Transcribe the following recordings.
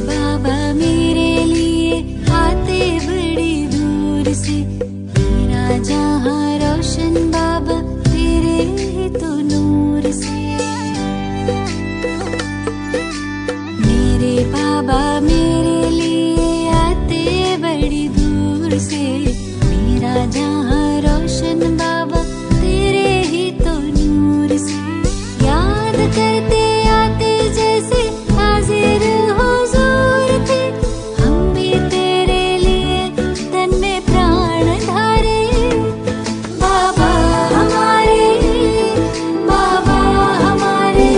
बाबा मेरे लिए आते बड़ी दूर से, मेरा जहां रोशन बाबा तेरे ही तो नूर से। मेरे बाबा मेरे लिए आते बड़ी दूर से, मेरा जहां रोशन बाबा तेरे ही तो नूर से। याद करते आते जैसे हाजिर हुजूर थे, हम भी तेरे लिए तन में प्राण धारे। बाबा हमारे, बाबा हमारे।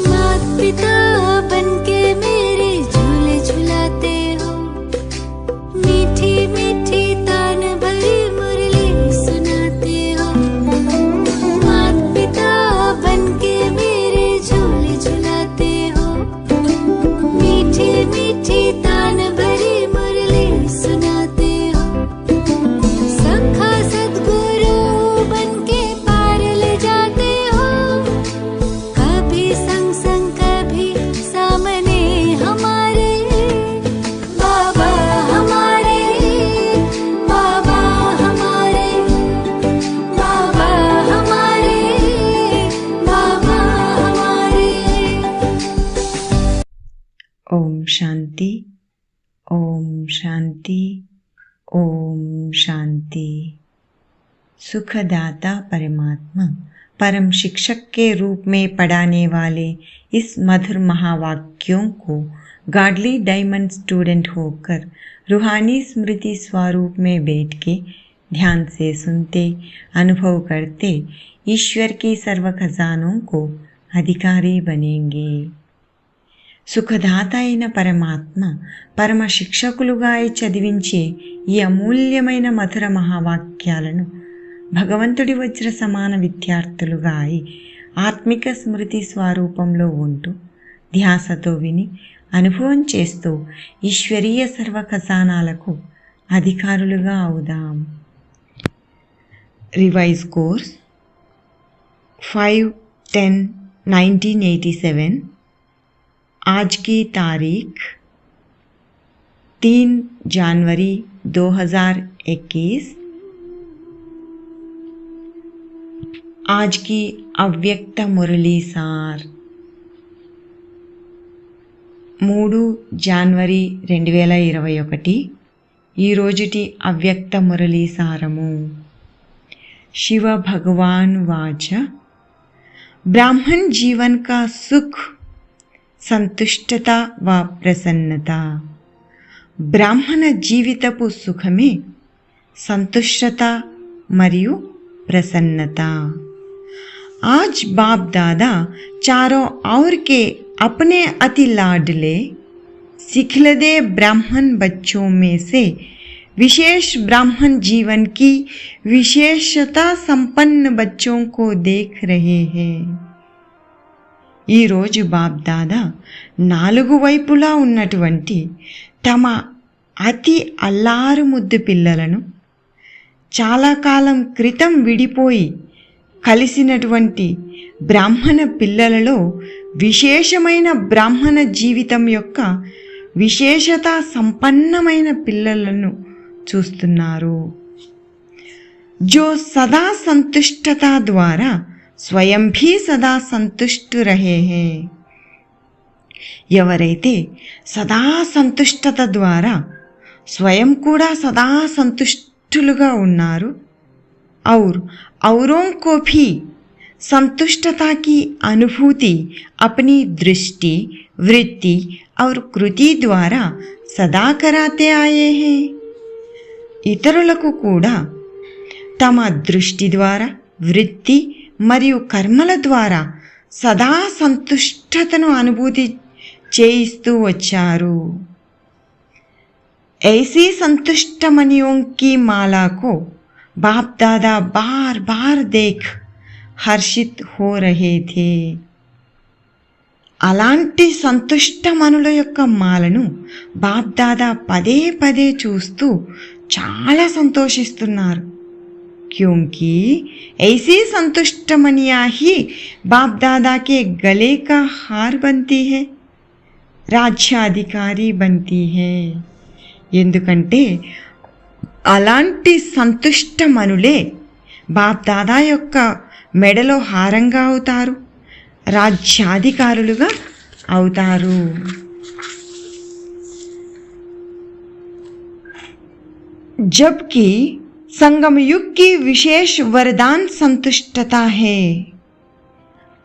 माता पिता बनके मेरे झूले झुलाते हो, मीठी मीठी तान भरी मुरली सुनाते हो। माता पिता बनके मेरे झूले झुलाते हो, मीठी मीठी तान भरी मुरली सुनाते हो। सखा सद्गुरु बनके पार ले जाते हो, कभी संग संग कभी सामने हमारे। बाबा हमारे, बाबा हमारे, बाबा हमारे, बाबा हमारे। ओम शांति, ओम शांति, ओम शांति। सुखदाता परमात्मा परम शिक्षक के रूप में पढ़ाने वाले इस मधुर महावाक्यों को गॉडली डायमंड स्टूडेंट होकर रूहानी स्मृति स्वरूप में बैठ के ध्यान से सुनते, अनुभव करते ईश्वर के सर्व खजानों को अधिकारी बनेंगे। సుఖదాత అయిన పరమాత్మ పరమ శిక్షకులుగా చదివించే ఈ అమూల్యమైన మధుర మహావాక్యాలను భగవంతుడి వజ్ర సమాన విద్యార్థులుగా అయి ఆత్మిక స్మృతి స్వరూపంలో ఉంటూ ధ్యాసతో విని అనుభవం చేస్తూ ఈశ్వరీయ సర్వ ఖజానాలకు అధికారులుగా అవుదాం। Revise course 5/10/1987। आज की तारीख 3 जनवरी 2021। आज की अव्यक्त मुरली सार 3 जनवरी 2021। ఈ రోజుటి అవ్యక్త మురళీ సారము। शिव भगवान वाच, ब्राह्मण जीवन का सुख संतुष्टता व प्रसन्नता। ब्राह्मण जीवितपु सुखमे संतुष्टता मरियु प्रसन्नता। आज बाप दादा चारों ओर के अपने अति लाडले सिखलदे ब्राह्मण बच्चों में से विशेष ब्राह्मण जीवन की विशेषता संपन्न बच्चों को देख रहे हैं। ఈ రోజు బాప్ దాదా 4 వైపులా ఉన్నటువంటి తమ అతి అల్లారు ముద్దు పిల్లలను చాలా కాలం క్రితం విడిపోయి కలిసినటువంటి బ్రాహ్మణ పిల్లలలో విశేషమైన బ్రాహ్మణ జీవితం యొక్క విశేషత సంపన్నమైన పిల్లలను చూస్తున్నారు। जो सदा संतुष्टता द्वारा स्वयं भी सदा संतुष्ट रहे हैं। ఎవరైతే సదా సంతుష్టత ద్వారా స్వయం కూడా సదా సంతుష్టులుగా ఉన్నారు, और औरों को भी संतुष्टता की अनुभूति अपनी दृष्टि, वृत्ति और कृति द्वारा सदा कराते आए हैं। ఇతరులకు కూడా తమ దృష్టి ద్వారా, వృత్తి మరియు కర్మల ద్వారా సదా సంతుష్టతను అనుభూతి చేయిస్తూ వచ్చారు। ऐसी संतुष्ट मनियों की माला को बाप दादा बार बार देख हर्षित हो रहे थे। అలాంటి సంతుష్ట మనుల యొక్క మాలను బాప్దాదా పదే పదే చూస్తూ చాలా సంతోషిస్తున్నారు। क्योंकि ऐसी संतुष्ट मनियाँ ही बाप दादा के गले का हार बनती है, రాజ్యాధికారి बनती है. ఎందుకంటే అలాంటి సంతుష్ట మనులే బాప్ దాదా యొక్క మెడలో హారంగా అవుతారు, రాజ్యాధికారులుగా అవుతారు. जबकि संगम युग की विशेष वरदान संतुष्टता है.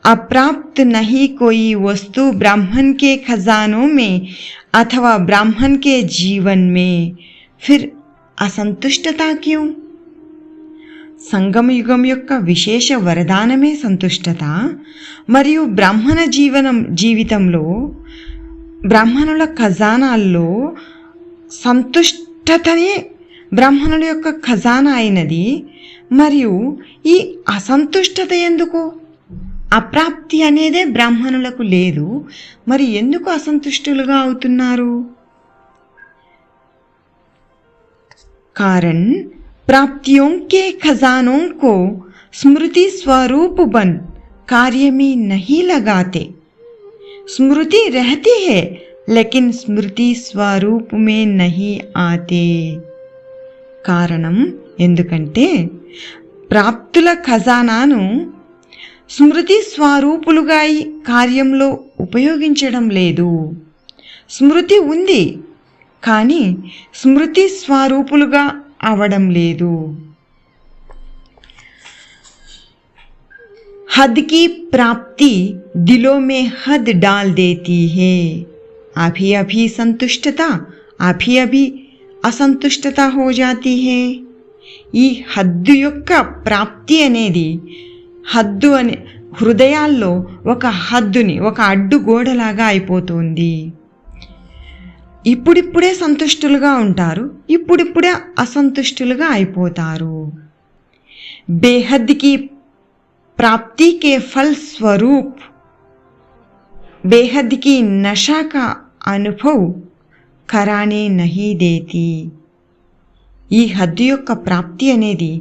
अप्राप्त नहीं कोई वस्तु ब्राह्मण के खजानों में अथवा ब्राह्मण के जीवन में, फिर असंतुष्टता क्यों? సంగమ యుగం యొక్క విశేష వరదానమే సంతుష్టత. మరియు బ్రాహ్మణ జీవితంలో బ్రాహ్మణుల ఖజానాల్లో సంతుష్టతనే బ్రాహ్మణుల యొక్క ఖజానా అయినది. మరియు ఈ అసంతుష్టత ఎందుకు? అప్రాప్తి అనేదే బ్రాహ్మణులకు లేదు, మరి ఎందుకు అసంతుష్టులుగా అవుతున్నారు? कारण प्राप्तियों के खजानों को स्मृति स्वरूप बन कार्य में नहीं लगाते. स्मृति रहती है लेकिन स्मृति स्वरूप में नहीं आते. కారణం ఎందుకంటే ప్రాప్తుల ఖజానాను స్మృతి స్వరూపులుగా ఈ కార్యంలో ఉపయోగించడం లేదు. స్మృతి ఉంది కానీ స్మృతి స్వరూపులుగా అవడం లేదు. हद की प्राप्ति दिलों में हद डाल देती है. अभी अभी संतुष्टता अभी अभी असंतुष्टता हो जाती है. ఈ హద్దు యొక్క ప్రాప్తి అనేది హద్దు అనే హృదయాల్లో ఒక హద్దుని, ఒక అడ్డుగోడలాగా అయిపోతుంది. ఇప్పుడిప్పుడే సంతుష్టులుగా ఉంటారు, ఇప్పుడిప్పుడే అసంతుష్టులుగా అయిపోతారు. బేహద్ కి प्राप्ति के फल स्वरूप बेहद की नशा का अनुभव कराने नहीं देती. ఈ హద్దు యొక్క ప్రాప్తి అనేది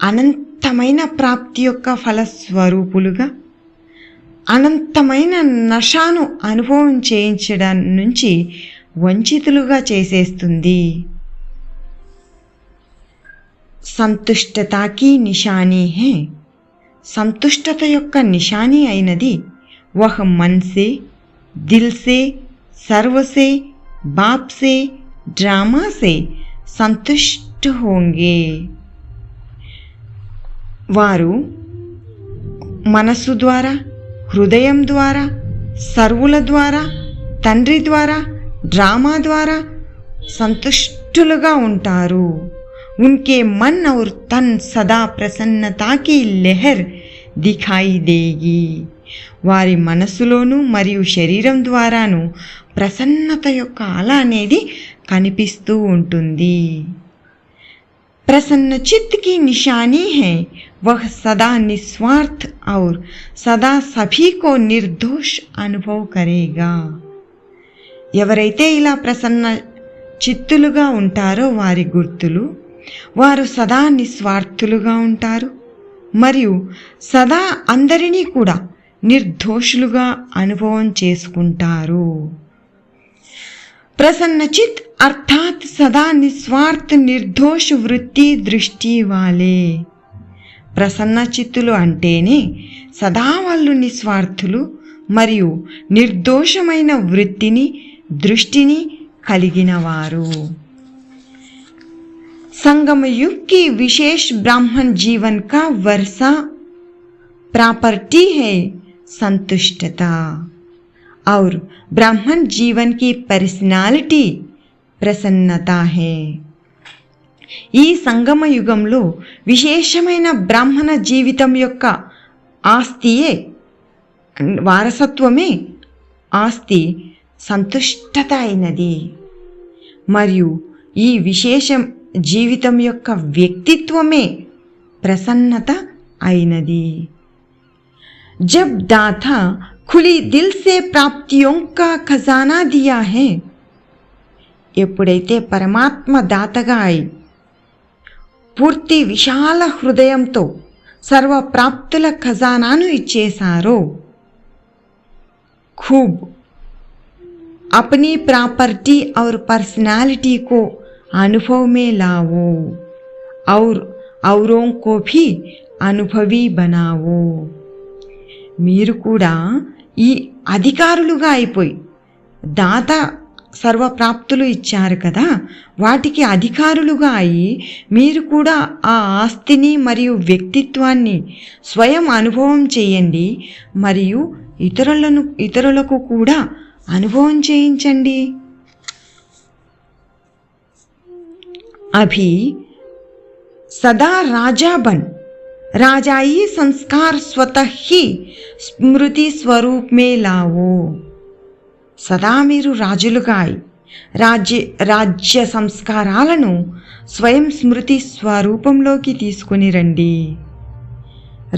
అనంతమైన ప్రాప్తి యొక్క ఫలస్వరూపులుగా అనంతమైన నషాను అనుభవం చేయించడం నుంచి వంచితులుగా చేసేస్తుంది. సంతుష్టతాకి నిశానీ హై. సంతుష్టత యొక్క నిశానీ అయినది వహ్ మన్ సే, దిల్ సే, సర్వ సే, బాప్ సే, డ్రామా సే సంతుష్ట హోంగే. వారు మనస్సు ద్వారా, హృదయం ద్వారా, సర్వుల ద్వారా, తండ్రి ద్వారా, డ్రామా ద్వారా సంతుష్టులుగా ఉంటారు. उनके मन और तन सदा प्रसन्नता की लहर दिखाई देगी. వారి మనస్సులోను మరియు శరీరం ద్వారాను ప్రసన్నత యొక్క అల అనేది కనిపిస్తూ ఉంటుంది. प्रसन्न चित्त की निशानी है वह सदा निस्वार्थ और सदा सभी को निर्दोष अनुभव करेगा. ఎవరైతే ఇలా ప్రసన్న చిత్తులుగా ఉంటారో వారి గుర్తులు, వారు సదా నిస్వార్థులుగా ఉంటారు మరియు సదా అందరినీ కూడా నిర్దోషులుగా అనుభవం చేసుకుంటారు. ప్రసన్న చిత్ అర్థాత్ సదా నిస్వార్థ నిర్దోష వృత్తి దృష్టి వాలే. ప్రసన్న చిత్తులు అంటేనే సదా వాళ్ళు నిస్వార్థులు మరియు నిర్దోషమైన వృత్తిని, దృష్టిని కలిగినవారు. संगम युग की विशेष ब्राह्मण जीवन का वर्षा प्रॉपर्टी है संतुष्टता और ब्राह्मण जीवन की पर्सनालिटी प्रसन्नता है. ఈ సంగమ యుగంలో విశేషమైన బ్రాహ్మణ జీవితం యొక్క ఆస్తియే, వారసత్వమే ఆస్తి సంతుష్టత అయినది. మరియు ఈ విశేషం జీవితం యొక్క వ్యక్తిత్వమే ప్రసన్నత అయినది. జబ్ దాతా ఖులీ దిల్ సే ప్రాప్తియోं का ఖజానా దియా హై. ఎప్పుడైతే పరమాత్మ దాతగా అయి పూర్తి విశాల హృదయంతో సర్వప్రాప్తుల ఖజానాను ఇచ్చేశారో, खूब अपनी प्रॉपर्टी और पर्सनालिटी को अनुभव में लाओ और औरों को भी अनुभवी बनाओ. మీరు కూడా ఈ అధికారులుగా అయిపోయి, దాత సర్వప్రాప్తులు ఇచ్చారు కదా, వాటికి అధికారులుగా అయి మీరు కూడా ఆ ఆస్తిని మరియు వ్యక్తిత్వాన్ని స్వయం అనుభవం చేయండి మరియు ఇతరులకు కూడా అనుభవం చేయించండి. अभी सदा राजा बन राजाई संस्कार स्वतः ही स्मृति स्वरूप में लाओ. సదా మీరు రాజులుగా రాజ్య సంస్కారాలను స్వయం స్మృతి స్వరూపంలోకి తీసుకుని రండి.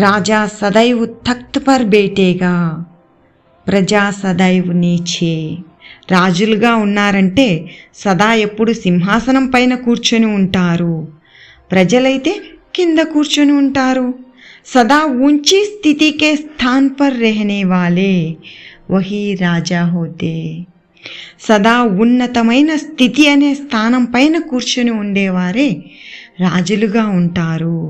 రాజా సదైవ్ తఖ్త్ పర్ బేటేగా, ప్రజా సదైవ్ నీచే. రాజులుగా ఉన్నారంటే సదా ఎప్పుడు సింహాసనం పైన కూర్చొని ఉంటారు, ప్రజలైతే కింద కూర్చొని ఉంటారు. సదా ऊंची स्थिति के स्थान पर रहने वाले वही రాజా होते. సదా ఉన్నతమైన స్థితి అనే స్థానం పైన కూర్చొని ఉండేవారే రాజులుగా ఉంటారు.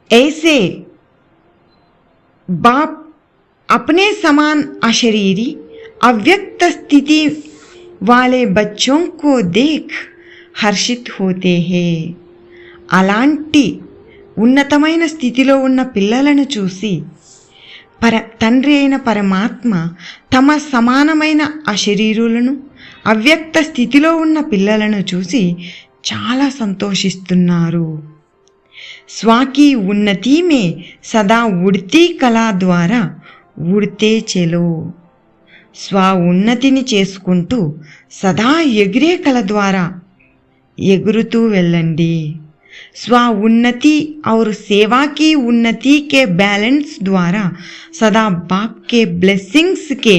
ऐसे बाप अपने समान अशरीरी अव्यक्त स्थिति वाले बच्चों को देख हर्षित होते हैं. అలాంటి ఉన్నతమైన స్థితిలో ఉన్న పిల్లలను చూసి తండ్రి అయిన పరమాత్మ తమ సమానమైన అశరీరులను, అవ్యక్త స్థితిలో ఉన్న పిల్లలను చూసి చాలా సంతోషిస్తున్నారు. స్వాకి ఉన్నతి మే సదా ఉడ్తీ కళా ద్వారా ఉడితే చెలో. స్వ ఉన్నతిని చేసుకుంటూ సదా ఎగిరే కళ ద్వారా ఎగురుతూ వెళ్ళండి. स्व उन्नति और सेवा की उन्नति के बैलेंस द्वारा सदा बाप के ब्लेसिंग्स के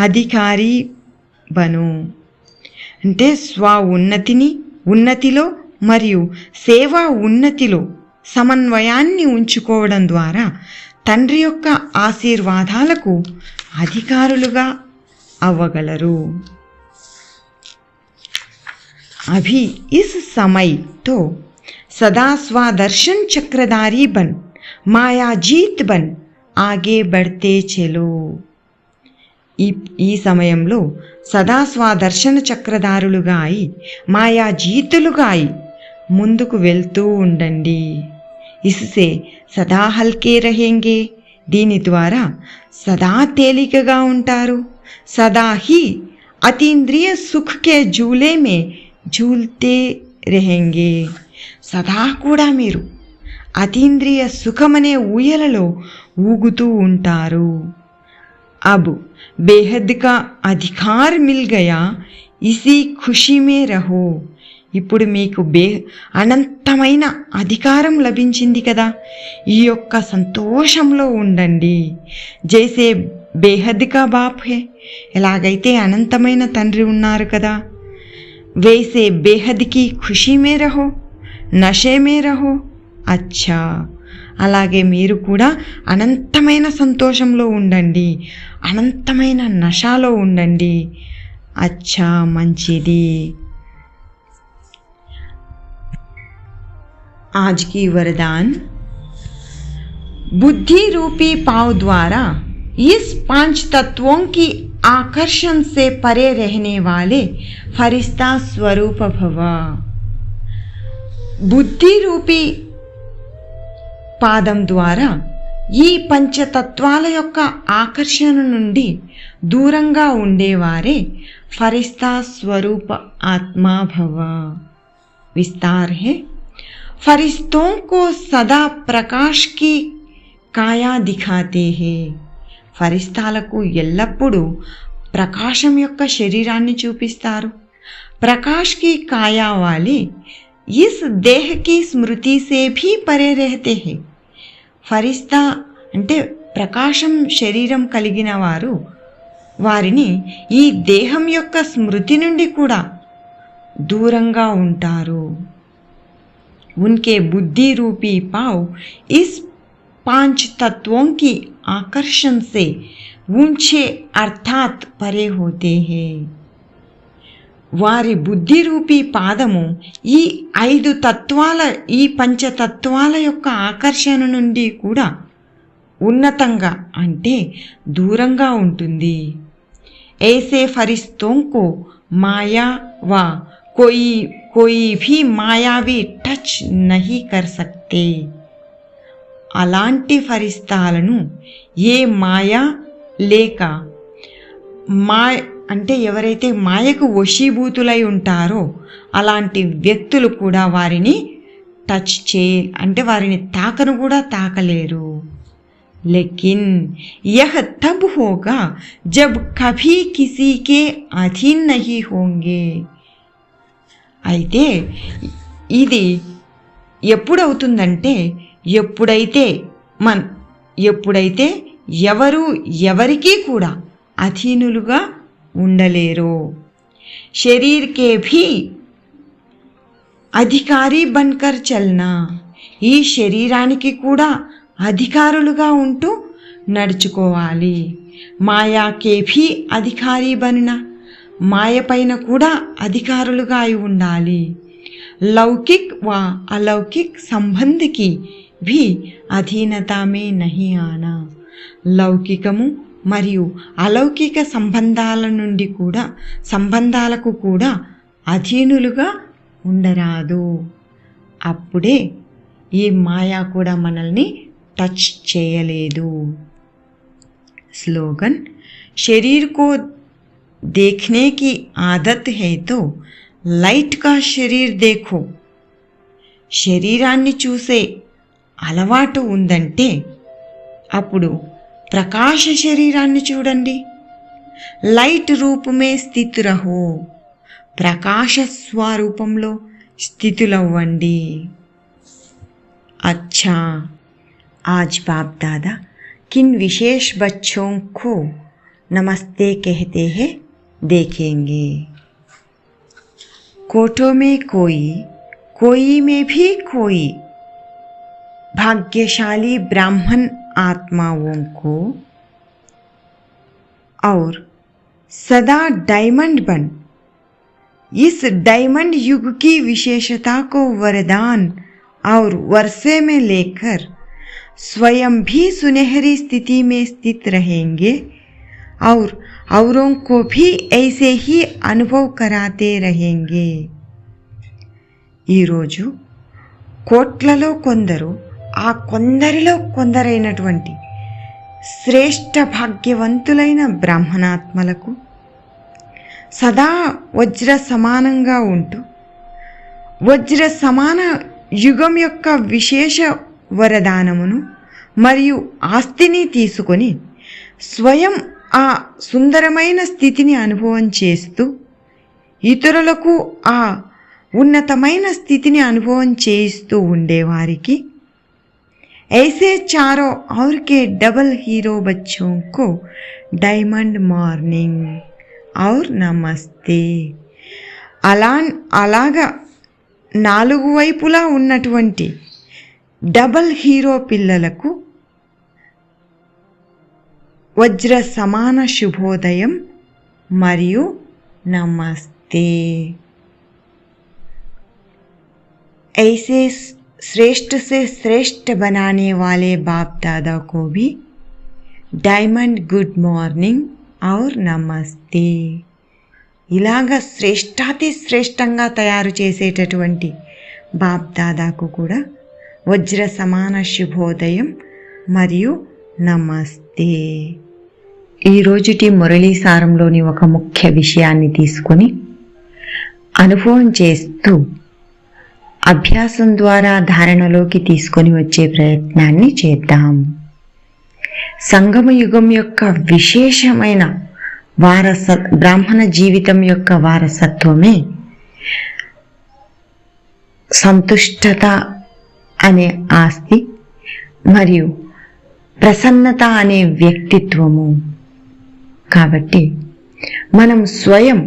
अधिकारी बनो. అంటే స్వ ఉన్నతిలో మరియు సేవా ఉన్నతిలో సమన్వయాన్ని ఉంచుకోవడం ద్వారా తండ్రి యొక్క ఆశీర్వాదాలకు అధికారులుగా అవ్వగలరు. अभी इस समय तो सदा स्वदर्शन चक्रधारी बन माया जीत बन आगे बढ़ते चलो. ఈ సమయంలో సదా స్వదర్శన చక్రధారులుగా అయి మాయా జీతులుగా అయి ముందుకు వెళ్తూ ఉండండి. ఇస్సే సదా హల్కే రహేంగే. దీని ద్వారా సదా తేలికగా ఉంటారు. సదా హీ అతీంద్రియ సుఖ్ కే జూలే మే झूलते रहेंगे. సదా కూడా మీరు అతీంద్రియ సుఖమనే ఊయలలో ఊగుతూ ఉంటారు. अब बेहद का अधिकार मिल गया, इसी खुशी में रहो. ఇప్పుడు మీకు అనంతమైన అధికారం లభించింది కదా, ఈ యొక్క సంతోషంలో ఉండండి. జైసే బేహద్ కా బాప్ హే, ఎలాగైతే అనంతమైన తండ్రి ఉన్నారు కదా, वैसे बेहद की खुशी में रहो, నషే మే రహో. అచ్చా, అలాగే మీరు కూడా అనంతమైన సంతోషంలో ఉండండి, అనంతమైన నషాలో ఉండండి. అచ్చా, మంచిది. आज की वरदान, बुद्धि रूपी पाव द्वारा इस 5 तत्वों की आकर्षण से परे रहने वाले फरिश्ता स्वरूप भव. బుద్ధి రూపీ పాదం ద్వారా ఈ పంచతత్వాల యొక్క ఆకర్షణ నుండి దూరంగా ఉండేవారే ఫరిస్తా స్వరూప ఆత్మా భవ. విస్తార్ హే. फरिश्तों को सदा प्रकाश की काया दिखाते हैं. ఫరిస్తాలకు ఎల్లప్పుడూ ప్రకాశం యొక్క శరీరాన్ని చూపిస్తారు. ప్రకాశ్ की काया वाले इस देह की स्मृति से भी परे रहते हैं. ఫరిస్తా అంటే ప్రకాశం శరీరం కలిగిన వారు వారిని ఈ దేహం యొక్క స్మృతి నుండి కూడా दूरंगा ఉంటారు. उनके बुद्धि रूपी पाव इस 5 तत्वों की आकर्षण से ऊंचे अर्थात परे होते हैं. వారి బుద్ధి రూపీ పాదము ఈ 5 తత్వాల ఈ పంచతత్వాల యొక్క ఆకర్షణ నుండి కూడా ఉన్నతంగా అంటే దూరంగా ఉంటుంది. ऐसे फरिश्तों को माया व कोई भी मायावी टच नहीं कर सकते. అలాంటి ఫరిస్తాలను ఏ మాయా లేక అంటే ఎవరైతే మాయకు వశీభూతులై ఉంటారో అలాంటి వ్యక్తులు కూడా వారిని టచ్ అంటే వారిని తాకను కూడా తాకలేరు. लेकिन यह तब होगा जब कभी किसी के अधीन नहीं होंगे. అయితే ఇది ఎప్పుడవుతుందంటే ఎప్పుడైతే ఎవరు ఎవరికీ కూడా అధీనులుగా ఉండలేరో. शरीर के भी అధికారి బన్కర్ చల్నా, ఈ శరీరానికి కూడా అధికారులుగా ఉంటూ నడుచుకోవాలి. మాయాకే భీ అధికారి బననా, మాయ పైన కూడా అధికారులుగా అయి ఉండాలి. లౌకిక్ వ అలౌకిక్ సంబంధికి భీ అధీనతా మే నహీ ఆనా, లౌకికము మరియు అలౌకిక సంబంధాలకు కూడా అధీనులుగా ఉండరాదు. అప్పుడే ఈ మాయా కూడా మనల్ని టచ్ చేయలేదు. स्लोगन, शरीर को देखने की आदत है तो लाइट का शरीर देखो. శరీరాన్ని చూసే అలవాటు ఉందంటే అప్పుడు ప్రకాశ శరీరాన్ని చూడండి. లైట్ రూపమే స్థితి రహో, ప్రకాశ స్వరూపంలో స్థితులవ్వండి. अच्छा, आज बाप दादा किन विशेष बच्चों को नमस्ते कहते हैं देखेंगे. कोटों में कोई में भी कोई भाग्यशाली ब्राह्मण आत्माओं को और सदा डायमंड बन इस डायमंड युग की विशेषता को वरदान और वर्षे में लेकर स्वयं भी सुनहरी स्थिति में स्थित रहेंगे और औरों को भी ऐसे ही अनुभव कराते रहेंगे. ఈరోజు కోట్లలో కొందరు, ఆ కొందరిలో కొందరైనటువంటి శ్రేష్ఠ భాగ్యవంతులైన బ్రాహ్మణాత్మలకు సదా వజ్ర సమానంగా ఉంటూ వజ్ర సమాన యుగం యొక్క విశేష వరదానమును మరియు ఆస్తిని తీసుకొని స్వయం ఆ సుందరమైన స్థితిని అనుభవం చేస్తూ ఇతరులకు ఆ ఉన్నతమైన స్థితిని అనుభవం చేయిస్తూ ఉండేవారికి ऐसे चारों और के डबल हीरो बच्चों को डायमंड मॉर्निंग और नमस्ते. అలాగా 4 వైపులా ఉన్నటువంటి డబల్ హీరో పిల్లలకు వజ్ర సమాన శుభోదయం మరియు నమస్తే. ऐसे श्रेष्ठ से श्रेष्ठ बनाने वाले बाप दादा को भी डायमंड गुड मॉर्निंग और नमस्ते. ఇలాగా శ్రేష్టాతి శ్రేష్టంగా తయారు చేసేటటువంటి బాప్ దాదాకు కూడా వజ్ర సమాన శుభోదయం మరియు నమస్తే. ఈరోజుటి మురళీ సారంలోని ఒక ముఖ్య విషయాన్ని తీసుకొని అనుభవం చేస్తూ అభ్యాసం ద్వారా ధారణలోకి తీసుకొని వచ్చే ప్రయత్నాన్ని చేద్దాం. సంగమ యుగం యొక్క విశేషమైన బ్రాహ్మణ జీవితం యొక్క వారసత్వమే సంతుష్టత అనే ఆస్తి మరియు ప్రసన్నత అనే వ్యక్తిత్వము. కాబట్టి మనం స్వయం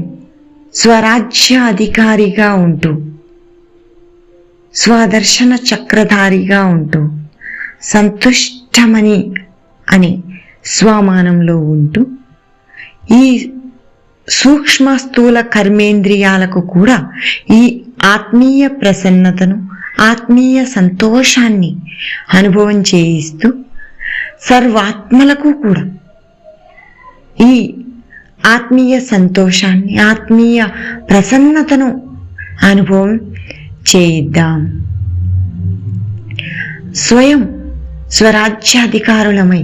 స్వరాజ్య అధికారిగా ఉంటూ, స్వదర్శన చక్రధారిగా ఉంటూ, సంతుష్టమని అని స్వమానంలో ఉంటూ, ఈ సూక్ష్మ స్థూల కర్మేంద్రియాలకు కూడా ఈ ఆత్మీయ ప్రసన్నతను, ఆత్మీయ సంతోషాన్ని అనుభవం చేయిస్తూ, సర్వాత్మలకు కూడా ఈ ఆత్మీయ సంతోషాన్ని, ఆత్మీయ ప్రసన్నతను అనుభవం చేయిద్దాం. స్వయం స్వరాజ్యాధికారులమై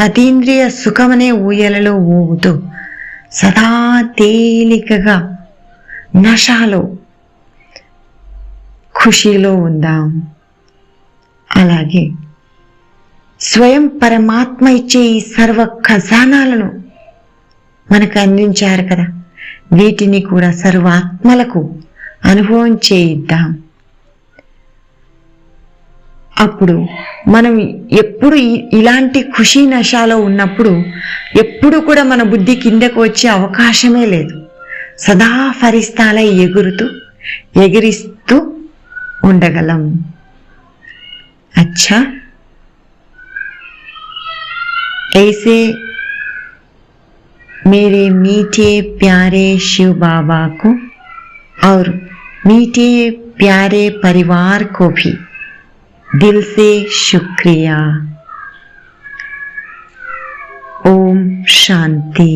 అతీంద్రియ సుఖమనే ఊయలలో ఊగుతూ సదా తేలికగా నషాలో, ఖుషీలో ఉందాం. అలాగే స్వయం పరమాత్మ ఇచ్చే ఈ సర్వ ఖజానాలను మనకు అందించారు కదా, వీటిని కూడా సర్వాత్మలకు అనుభవం చేయిద్దాం. అప్పుడు మనం ఎప్పుడు ఇలాంటి ఖుషీ నషాలో ఉన్నప్పుడు ఎప్పుడు కూడా మన బుద్ధి కిందకు వచ్చే అవకాశమే లేదు. సదా ఫరిస్తాలై ఎగిరిస్తూ ఉండగలం. अच्छा, ऐसे मेरे मीठे प्यारे शिव बाबा को और मीठे प्यारे परिवार को भी दिल से शुक्रिया. ओम शांति.